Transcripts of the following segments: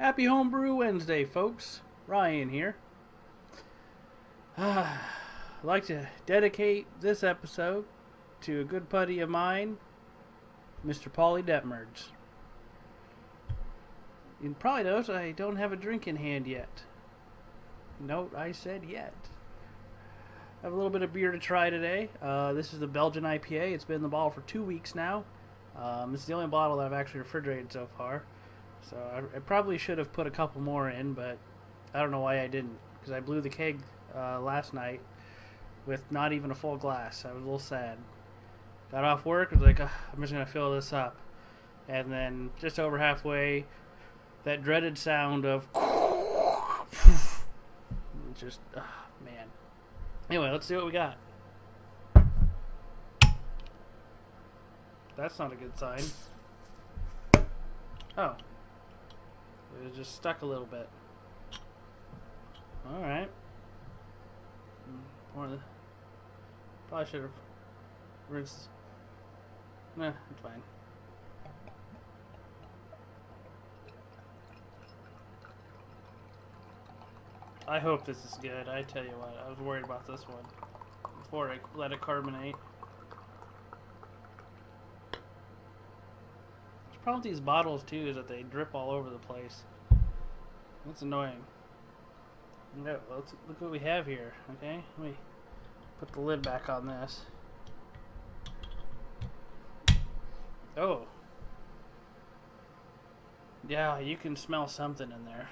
Happy Homebrew Wednesday, folks. Ryan here. I'd like to dedicate this episode to a good buddy of mine, Mr. Paulie Detmerds. You probably notice I don't have a drink in hand yet. Note, I said yet. I have a little bit of beer to try today. This is the Belgian IPA. It's been in the bottle for 2 weeks now. This is the only bottle that I've actually refrigerated so far. So I probably should have put a couple more in, but I don't know why I didn't. Because I blew the keg last night with not even a full glass. I was a little sad. Got off work, I was like, I'm just going to fill this up. And then just over halfway, that dreaded sound of just, man. Anyway, let's see what we got. That's not a good sign. Oh. It was just stuck a little bit. Alright. Probably should have rinsed. Nah, it's fine. I hope this is good. I tell you what, I was worried about this one before I let it carbonate. The problem with these bottles too is that they drip all over the place. That's annoying. Yeah, let's look what we have here. Okay, let me put the lid back on this. Oh, yeah, you can smell something in there.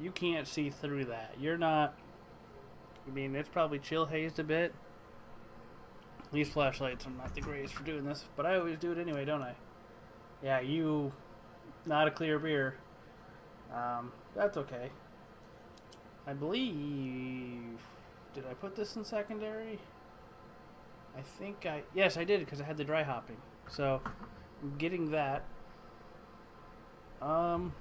You can't see through that. You're not. I mean, it's probably chill hazed a bit. These flashlights are not the greatest for doing this, but I always do it anyway, don't I? Yeah, not a clear beer. That's okay. I believe. Did I put this in secondary? Yes, I did because I had the dry hopping. So, I'm getting that. I'm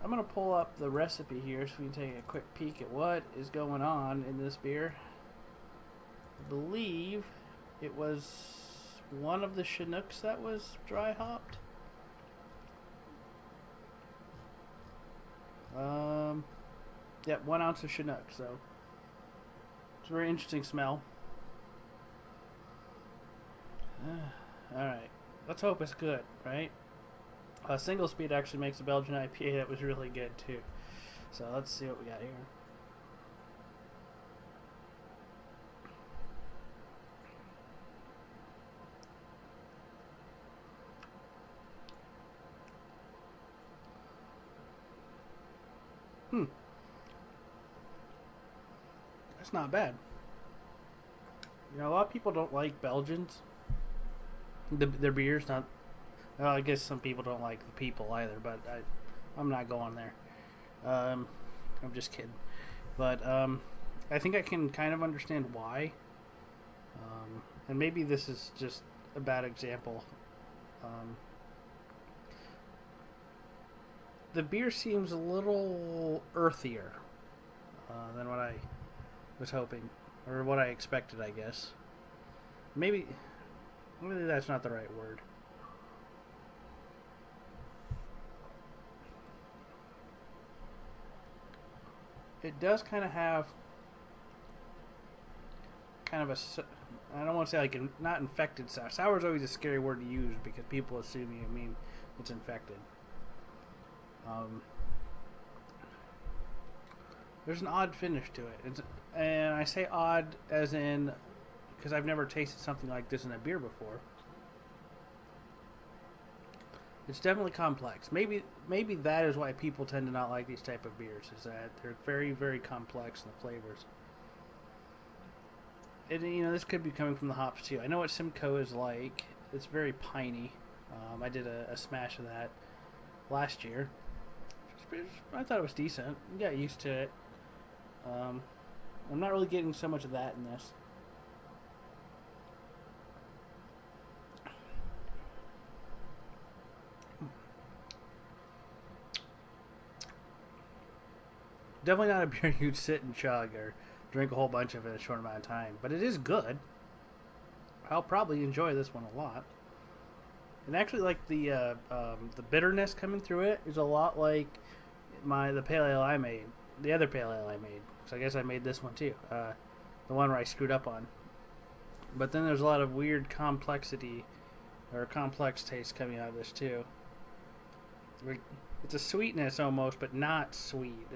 going to pull up the recipe here so we can take a quick peek at what is going on in this beer. I believe it was one of the Chinooks that was dry hopped. Yeah, 1 ounce of Chinook, so it's a very interesting smell. Alright, let's hope it's good, right? Single speed actually makes a Belgian IPA that was really good too. So let's see what we got here. That's not bad. You know, a lot of people don't like Belgians. Their beers, not. Well, I guess some people don't like the people either, but I'm not going there. I'm just kidding. But I think I can kind of understand why. And maybe this is just a bad example. The beer seems a little earthier than what I was hoping, or what I expected, I guess. Maybe that's not the right word. It does kind of have kind of I don't want to say like not infected sour. Sour is always a scary word to use because people assume you mean it's infected. There's an odd finish to it. And I say odd as in because I've never tasted something like this in a beer before. It's definitely complex. Maybe that is why people tend to not like these type of beers, is that they're very, very complex in the flavors. And, this could be coming from the hops, too. I know what Simcoe is like. It's very piney. I did a smash of that last year. I thought it was decent. I got used to it. I'm not really getting so much of that in this. Definitely not a beer you'd sit and chug or drink a whole bunch of it in a short amount of time. But it is good. I'll probably enjoy this one a lot. And actually, like the bitterness coming through it is a lot like the pale ale I made, the other pale ale I made. So I guess I made this one too. The one where I screwed up on. But then there's a lot of weird complexity or complex taste coming out of this too. It's a sweetness almost, but not sweet.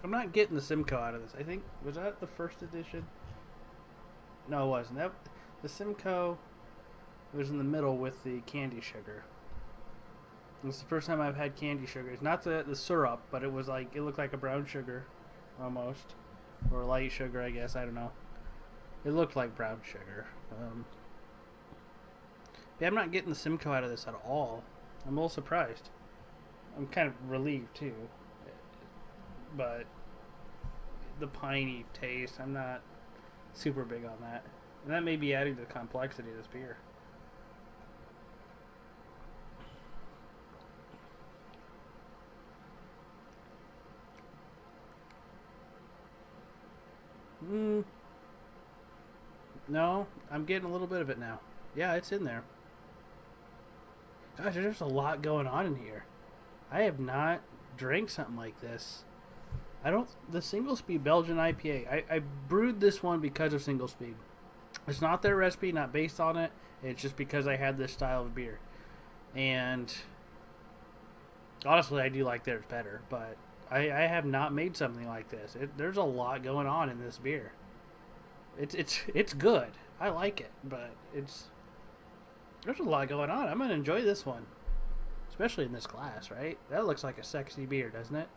I'm not getting the Simcoe out of this. I think, was that the first edition? No, it wasn't. The Simcoe was in the middle with the candy sugar. It's the first time I've had candy sugar. It's not the syrup, but it was like, it looked like a brown sugar almost. Or light sugar, I guess. I don't know. It looked like brown sugar. Yeah, I'm not getting the Simcoe out of this at all. I'm a little surprised. I'm kind of relieved too. But the piney taste, I'm not super big on that. And that may be adding to the complexity of this beer. No, I'm getting a little bit of it now. Yeah, it's in there. Gosh, there's a lot going on in here. I have not drank something like this. The Single Speed Belgian IPA. I brewed this one because of Single Speed. It's not their recipe, not based on it. It's just because I had this style of beer. And honestly, I do like theirs better, but I have not made something like this. There's a lot going on in this beer. It's good. I like it, but there's a lot going on. I'm gonna enjoy this one, especially in this glass, right? That looks like a sexy beer, doesn't it?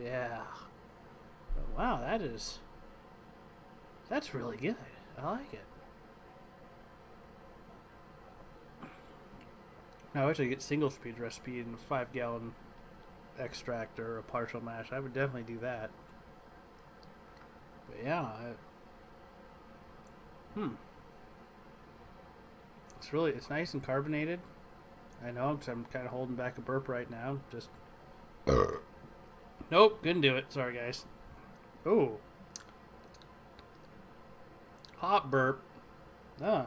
Yeah. But wow, that's really good. I like it. Now, I actually get Single Speed recipe in a 5-gallon extract or a partial mash. I would definitely do that. But yeah, it's nice and carbonated. I know, because I'm kind of holding back a burp right now. Just nope, couldn't do it. Sorry, guys. Ooh, hop burp. Yeah.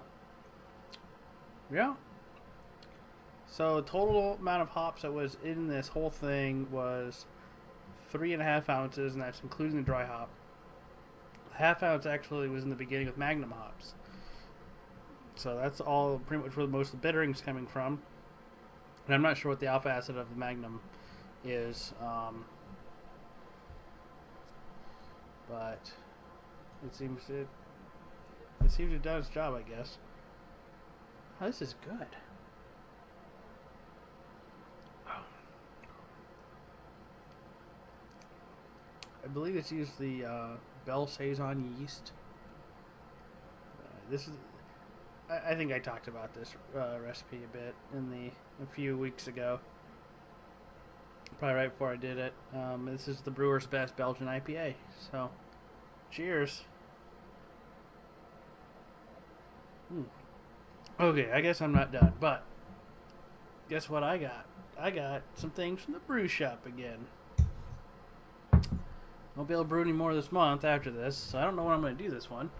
So the total amount of hops that was in this whole thing was 3.5 ounces, and that's including the dry hop. Half ounce actually was in the beginning with Magnum hops. So that's all pretty much where most of the bittering's coming from. And I'm not sure what the alpha acid of the Magnum is, but it seems to have done its job, I guess. Oh, this is good. I believe it's used the Bell Saison yeast. I think I talked about this recipe a bit a few weeks ago. Probably right before I did it. This is the Brewer's Best Belgian IPA. So, cheers. Okay, I guess I'm not done, but guess what I got? I got some things from the brew shop again. Won't be able to brew any more this month after this, so I don't know when I'm going to do this one.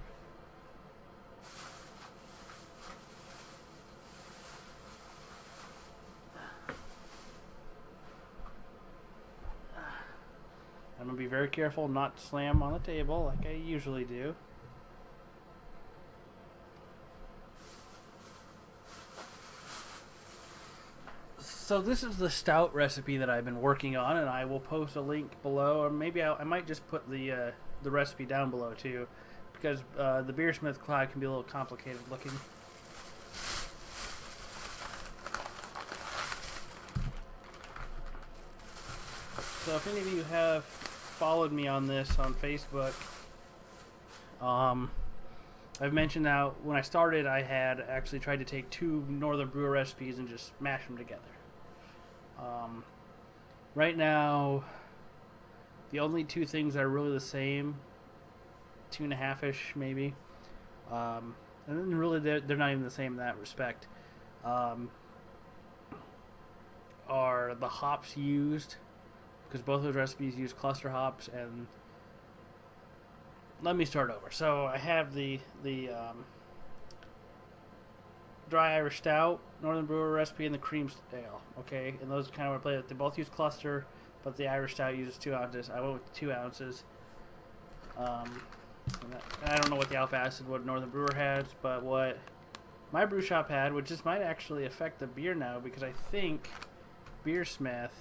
I'm going to be very careful not to slam on the table like I usually do. So this is the stout recipe that I've been working on, and I will post a link below, or maybe I might just put the recipe down below too, because the Beersmith cloud can be a little complicated looking. So if any of you have followed me on this on Facebook, I've mentioned now when I started I had actually tried to take 2 Northern Brewer recipes and just mash them together. Right now, the only 2 things that are really the same, 2.5-ish maybe, and then really they're not even the same in that respect, are the hops used, because both those recipes use cluster hops, and let me start over. So I have the dry Irish Stout, Northern Brewer recipe, and the cream ale. Okay, and those kind of play with. They both use cluster, but the Irish Stout uses 2 ounces. I went with 2 ounces. And I don't know what the alpha acid, what Northern Brewer has, but what my brew shop had, which this might actually affect the beer now, because I think Beersmith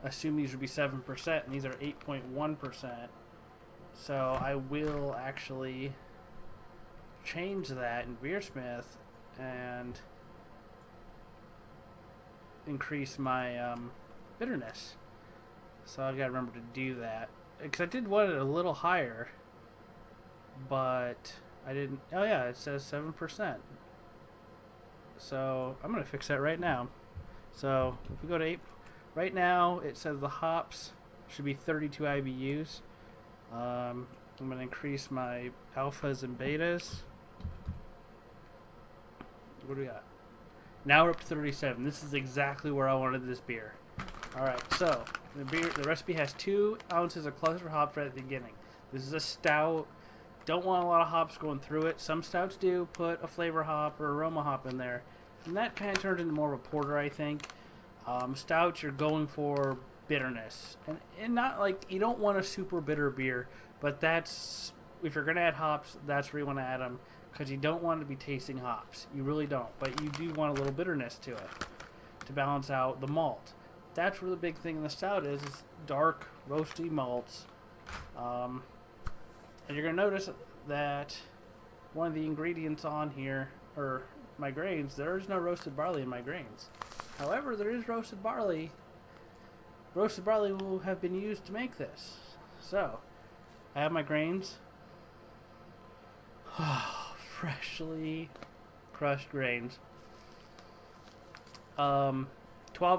assumed these would be 7%, and these are 8.1%. So I will actually change that in Beersmith and increase my bitterness. So I've got to remember to do that. Because I did want it a little higher, but I didn't. Oh yeah, it says 7%. So I'm going to fix that right now. So if we go to 8, right now it says the hops should be 32 IBUs. I'm going to increase my alphas and betas. What do we got? Now we're up to 37. This is exactly where I wanted this beer. Alright, so the recipe has 2 ounces of cluster hops right at the beginning. This is a stout. Don't want a lot of hops going through it. Some stouts do put a flavor hop or aroma hop in there. And that kind of turns into more of a porter, I think. Stouts, you're going for bitterness. And not like, you don't want a super bitter beer, but that's, if you're going to add hops, that's where you want to add them. Because you don't want to be tasting hops. You really don't. But you do want a little bitterness to it to balance out the malt. That's where the big thing in the stout is dark, roasty malts. And you're going to notice that one of the ingredients on here, or my grains, there is no roasted barley in my grains. However, there is roasted barley. Roasted barley will have been used to make this. So, I have my grains. Freshly crushed grains. 12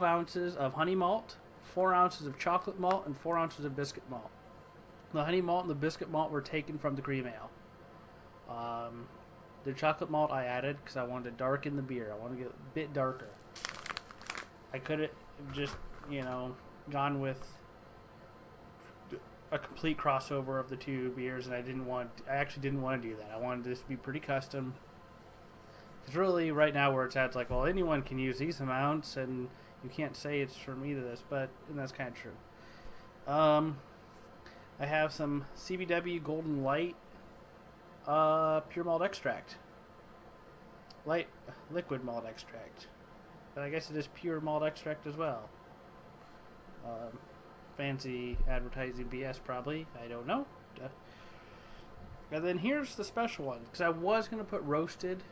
ounces of honey malt, 4 ounces of chocolate malt, and 4 ounces of biscuit malt. The honey malt and the biscuit malt were taken from the cream ale. The chocolate malt I added because I wanted to darken the beer. I wanted to get a bit darker. I could have just, gone with a complete crossover of the 2 beers, and I actually didn't want to do that. I wanted this to be pretty custom. Because really, right now where it's at, it's like, well, anyone can use these amounts, and you can't say it's for me to this, and that's kind of true. I have some CBW Golden Light pure malt extract. Light liquid malt extract. But I guess it is pure malt extract as well. Fancy advertising BS probably. I don't know. And then here's the special one. Because I was going to put roasted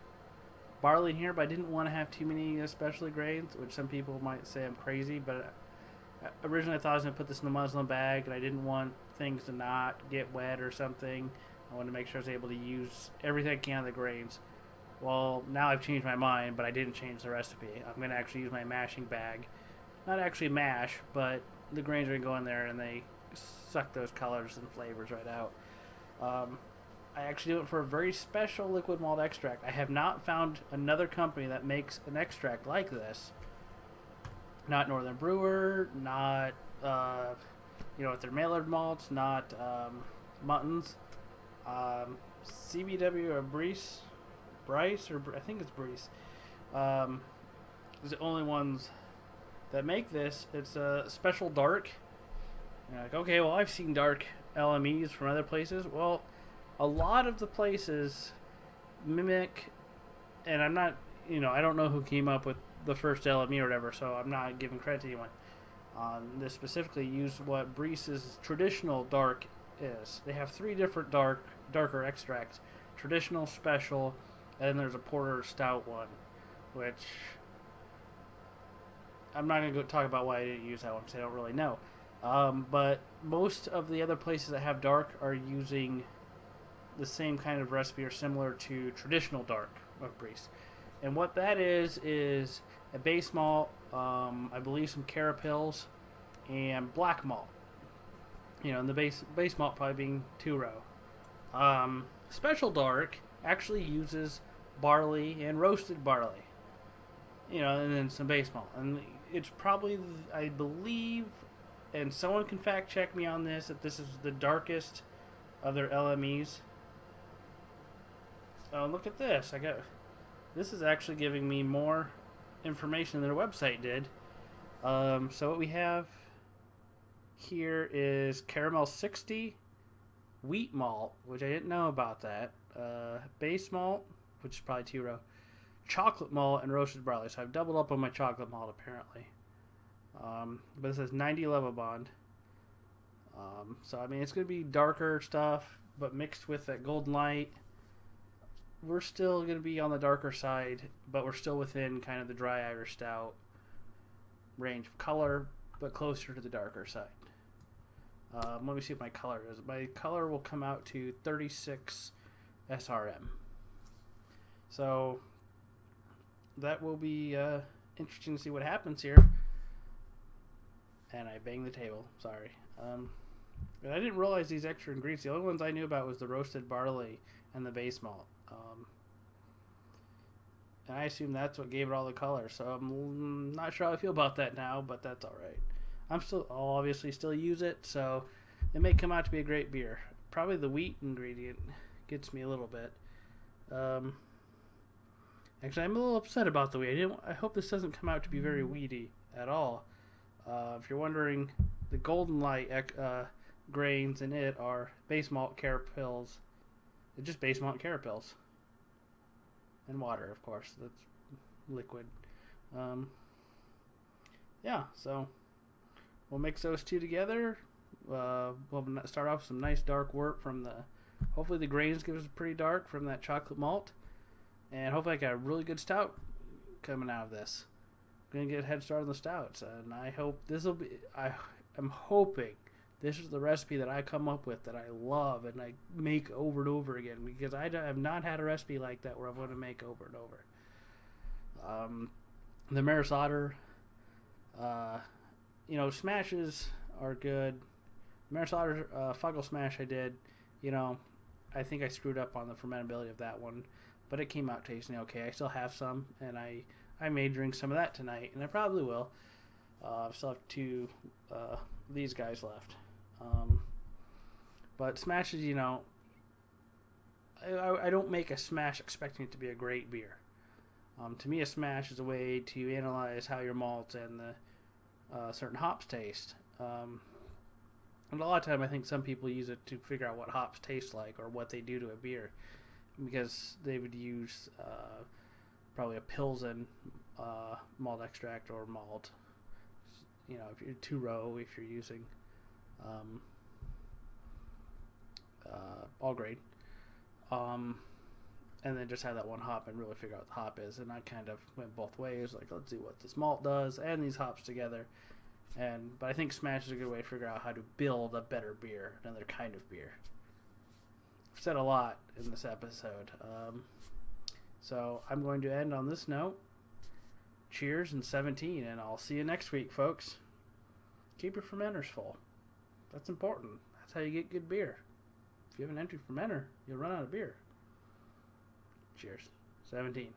barley in here, but I didn't want to have too many specialty grains, which some people might say I'm crazy, but originally I thought I was going to put this in a muslin bag, and I didn't want things to not get wet or something. I wanted to make sure I was able to use everything I can of the grains. Well, now I've changed my mind, but I didn't change the recipe. I'm going to actually use my mashing bag. Not actually mash, but the grains are going to go in there and they suck those colors and flavors right out. I actually do it for a very special liquid malt extract. I have not found another company that makes an extract like this. Not Northern Brewer, not, with their Maillard malts, not Muttons. CBW or Bryce, or I think it's Bryce, is the only ones that make this. It's a special dark. You're like, okay, well, I've seen dark LMEs from other places. Well, a lot of the places mimic, and I'm not, I don't know who came up with the first LME or whatever, so I'm not giving credit to anyone. This specifically use what Bryce's traditional dark is. They have 3 different darker extracts: traditional, special, and then there's a porter stout one, which I'm not going to go talk about why I didn't use that one because I don't really know. But most of the other places that have dark are using the same kind of recipe or similar to traditional dark of Bryce. And what that is a base malt, I believe some carapils, and black malt. And the base malt probably being 2-row. Special dark actually uses barley and roasted barley. And then some base malt. And it's probably, I believe, and someone can fact check me on this, that this is the darkest other LMEs. Oh, look at this. This is actually giving me more information than their website did. So what we have here is Caramel 60, wheat malt, which I didn't know about that, base malt, which is probably 2-row, chocolate malt, and roasted barley. So I've doubled up on my chocolate malt apparently. But it says 90 Levabond. So I mean, it's going to be darker stuff, but mixed with that golden light. We're still going to be on the darker side, but we're still within kind of the dry Irish stout range of color, but closer to the darker side. Let me see what my color is. My color will come out to 36 SRM. So that will be interesting to see what happens here. And I banged the table. Sorry. But I didn't realize these extra ingredients. The only ones I knew about was the roasted barley and the base malt. And I assume that's what gave it all the color. So I'm not sure how I feel about that now, but that's all right. I'll obviously still use it, so it may come out to be a great beer. Probably the wheat ingredient gets me a little bit. Actually, I'm a little upset about the wheat. I hope this doesn't come out to be very wheaty at all. If you're wondering, the golden light grains in it are base malt carapils. It's just base malt carapils. And water, of course. That's liquid. Yeah, so we'll mix those two together. We'll start off with some nice dark wort from hopefully the grains give us pretty dark from that chocolate malt. And hopefully I got a really good stout coming out of this. I'm going to get a head start on the stouts. And I hope I'm hoping this is the recipe that I come up with that I love and I make over and over again, because I have not had a recipe like that where I'm going to make over and over. The Maris Otter, smashes are good. Maris Otter Fuggle Smash I did, I think I screwed up on the fermentability of that one, but it came out tasting okay. I still have some, and I may drink some of that tonight, and I probably will. I still have 2 these guys left. But smashes, I don't make a smash expecting it to be a great beer. To me, a smash is a way to analyze how your malts and the certain hops taste. And a lot of time, I think some people use it to figure out what hops taste like or what they do to a beer, because they would use probably a Pilsen malt extract or malt. If you're 2-row, if you're using all grain, and then just have that one hop and really figure out what the hop is. And I kind of went both ways, like, let's see what this malt does and these hops together. But I think smash is a good way to figure out how to build a better beer, another kind of beer. I've said a lot in this episode, so I'm going to end on this note. Cheers and 17, and I'll see you next week, folks. Keep your fermenters full. That's important. That's how you get good beer. If you have an empty fermenter, you'll run out of beer. Cheers. 17.